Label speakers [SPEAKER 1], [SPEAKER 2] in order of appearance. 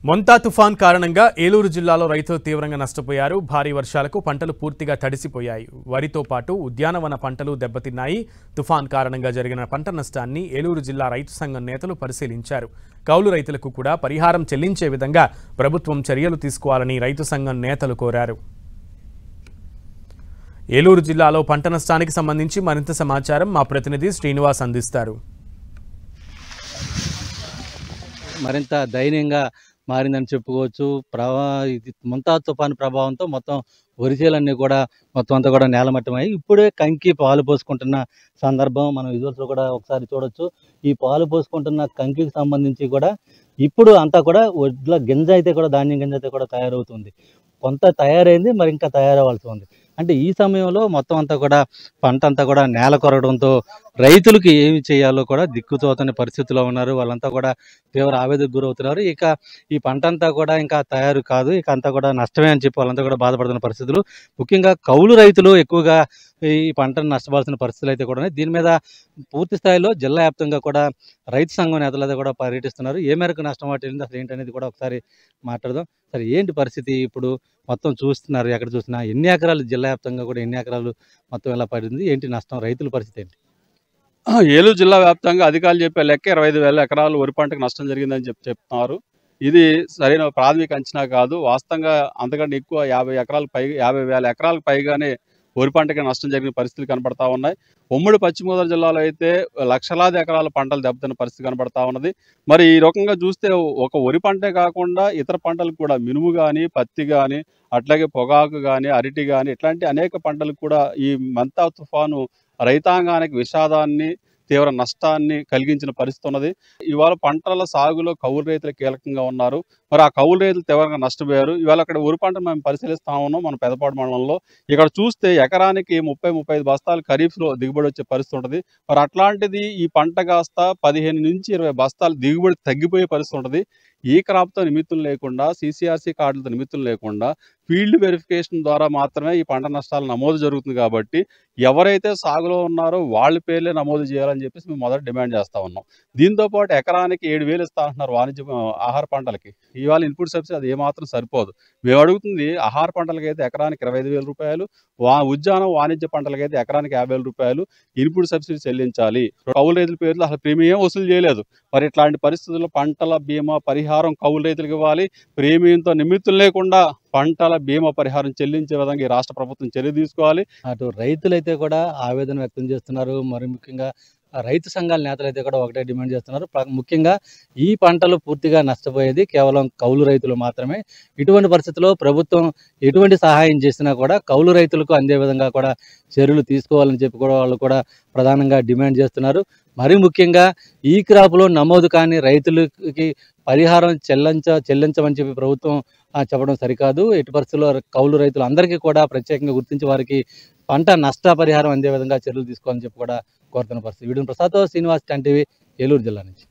[SPEAKER 1] మొంతా తుఫాన్ కారణంగా ఏలూరు జిల్లాలో రైతులు తీవ్రంగా నష్టపోయారు. భారీ వర్షాలకు పంటలు పూర్తిగా తడిసిపోయాయి. వరితో పాటు ఉద్యానవన పంటలు దెబ్బతిన్నాయి. తుఫాన్ కారణంగా జరిగిన పంట నష్టాన్ని ఏలూరు జిల్లా రైతు సంఘం నేతలు పరిశీలించారు. కౌలు రైతులకు కూడా పరిహారం చెల్లించే విధంగా ప్రభుత్వం చర్యలు తీసుకోవాలని రైతు సంఘం నేతలు కోరారు. ఏలూరు జిల్లాలో పంట నష్టానికి సంబంధించి మరింత సమాచారం మా ప్రతినిధి శ్రీనివాస్ అందిస్తారు.
[SPEAKER 2] మరింత దయనీయంగా మారిందని చెప్పుకోవచ్చు. మొంతా తుఫాను ప్రభావంతో మొత్తం వరిచేలన్నీ కూడా మొత్తం అంతా కూడా నేలమట్టమయ్యాయి. ఇప్పుడే కంకి పాలు పోసుకుంటున్న సందర్భం మనం విజువల్స్లో కూడా ఒకసారి చూడొచ్చు. ఈ పాలు పోసుకుంటున్న కంకికి సంబంధించి కూడా ఇప్పుడు అంతా కూడా వడ్ల గింజ అయితే కూడా ధాన్యం గింజ అయితే కూడా తయారవుతుంది. కొంత తయారైంది, మరి ఇంకా తయారవ్వాల్సి ఉంది. అంటే ఈ సమయంలో మొత్తం అంతా కూడా పంట అంతా కూడా నేల కొరగడంతో రైతులకు ఏమి చేయాలో కూడా దిక్కుతోచని పరిస్థితిలో ఉన్నారు. వాళ్ళంతా కూడా తీవ్ర ఆవేదనకు గురవుతున్నారు. ఇక ఈ పంట అంతా కూడా ఇంకా తయారు కాదు, ఇక అంతా కూడా నష్టమే అని చెప్పి వాళ్ళంతా కూడా బాధపడుతున్న పరిస్థితులు. ముఖ్యంగా కౌలు రైతులు ఎక్కువగా ఈ పంటను నష్టపోవాల్సిన పరిస్థితులు అయితే కూడా ఉన్నాయి. దీని మీద పూర్తి స్థాయిలో జిల్లా వ్యాప్తంగా కూడా రైతు సంఘం నేతలతో కూడా పర్యటిస్తున్నారు. ఏ మేరకు నష్టం వాటిల్లింది, అసలు ఏంటనేది కూడా ఒకసారి మాట్లాడదాం. సరే, ఏంటి పరిస్థితి ఇప్పుడు? మొత్తం చూస్తున్నారు, ఎక్కడ చూసినా ఎన్ని ఎకరాలు, జిల్లా వ్యాప్తంగా కూడా ఎన్ని ఎకరాలు మొత్తం ఎలా పడింది, ఏంటి నష్టం, రైతుల పరిస్థితి ఏంటి?
[SPEAKER 3] ఏలూరు జిల్లా వ్యాప్తంగా అధికారులు చెప్పే లెక్క 25,000 ఎకరాలు వరి పంటకు నష్టం జరిగిందని చెప్తున్నారు. ఇది సరైన ప్రాథమిక అంచనా కాదు. వాస్తవంగా అంతకంటే ఎక్కువ 50,000 ఎకరాలకు పైగానే వరి పంటకి నష్టం జరిగిన పరిస్థితులు కనబడతా ఉన్నాయి. ఉమ్మడి పశ్చిమ గోదావరి జిల్లాలో అయితే లక్షలాది ఎకరాల పంటలు దెబ్బతిన్న పరిస్థితి కనబడతా ఉన్నది. మరి ఈ రకంగా చూస్తే ఒక వరి పంటే కాకుండా ఇతర పంటలకు కూడా మినుము కానీ, పత్తి కానీ, అట్లాగే పొగాకు కానీ, అరటి కానీ, ఇట్లాంటి అనేక పంటలకు కూడా ఈ మంతా తుఫాను రైతాంగానికి విషాదాన్ని, తీవ్ర నష్టాన్ని కలిగించిన పరిస్థితి ఉన్నది. ఇవాళ పంటల సాగులో కౌలు రైతులు కీలకంగా ఉన్నారు. మరి ఆ కౌలు రైతులు తీవ్రంగా నష్టపోయారు. ఇవాళ అక్కడ వరి పంట మేము పరిశీలిస్తా ఉన్నాం మన పెదపాడు మండలంలో. ఇక్కడ చూస్తే ఎకరానికి 30-35 బస్తాలు ఖరీఫ్లో దిగుబడి వచ్చే పరిస్థితి ఉంటుంది. మరి అట్లాంటిది ఈ పంట కాస్త 15 నుంచి 20 బస్తాలు దిగుబడి తగ్గిపోయే పరిస్థితి ఉంటుంది. ఈ క్రాప్తో నిమిత్తం లేకుండా, CCRC కార్డులతో నిమిత్తం లేకుండా ఫీల్డ్ వెరిఫికేషన్ ద్వారా మాత్రమే ఈ పంట నష్టాలు నమోదు జరుగుతుంది. కాబట్టి ఎవరైతే సాగులో ఉన్నారో వాళ్ళ పేర్లే నమోదు చేయాలని చెప్పేసి మేము మొదట డిమాండ్ చేస్తూ ఉన్నాం. దీంతోపాటు ఎకరానికి 7,000 ఇస్తా అంటున్నారు వాణిజ్య ఆహార పంటలకి. ఇవాళ ఇన్పుట్ సబ్సిడీ అది ఏమాత్రం సరిపోదు. మేము అడుగుతుంది ఆహార పంటలకైతే ఎకరానికి 25,000 రూపాయలు, ఉద్యానం వాణిజ్య పంటలకైతే ఎకరానికి 50,000 రూపాయలు ఇన్పుట్ సబ్సిడీ చెల్లించాలి. కౌలు రైతుల పేర్లు అసలు ప్రీమియం వసూలు చేయలేదు. మరి ఇట్లాంటి పరిస్థితుల్లో పంటల బీమా పరిహారం కౌలు రైతులకు ఇవ్వాలి. ప్రీమియంతో నిమిత్తం లేకుండా పంటల బీమా పరిహారం చెల్లించే విధంగా ఈ రాష్ట్ర ప్రభుత్వం చర్య తీసుకోవాలి.
[SPEAKER 2] అటు రైతులైతే కూడా ఆవేదన వ్యక్తం చేస్తున్నారు. మరి ముఖ్యంగా రైతు సంఘాల నేతలు అయితే కూడా ఒకటే డిమాండ్ చేస్తున్నారు. ముఖ్యంగా ఈ పంటలు పూర్తిగా నష్టపోయేది కేవలం కౌలు రైతులు మాత్రమే. ఇటువంటి పరిస్థితుల్లో ప్రభుత్వం ఎటువంటి సహాయం చేసినా కూడా కౌలు రైతులకు అందే విధంగా కూడా చర్యలు తీసుకోవాలని చెప్పి కూడా వాళ్ళు కూడా ప్రధానంగా డిమాండ్ చేస్తున్నారు. మరి ముఖ్యంగా ఈ క్రాప్లో నమోదు కాని రైతులకి పరిహారం చెల్లించమని చెప్పి ప్రభుత్వం చెప్పడం సరికాదు. ఎట్టి పరిస్థితుల్లో కౌలు రైతులు అందరికీ కూడా ప్రత్యేకంగా గుర్తించి వారికి పంట నష్ట పరిహారం అందే విధంగా చర్యలు తీసుకోవాలని చెప్పి కూడా కోరుతున్న పరిస్థితి. వీడియో ప్రసాద్, శ్రీనివాస్, 10 టీవీ, ఏలూరు జిల్లా నుంచి.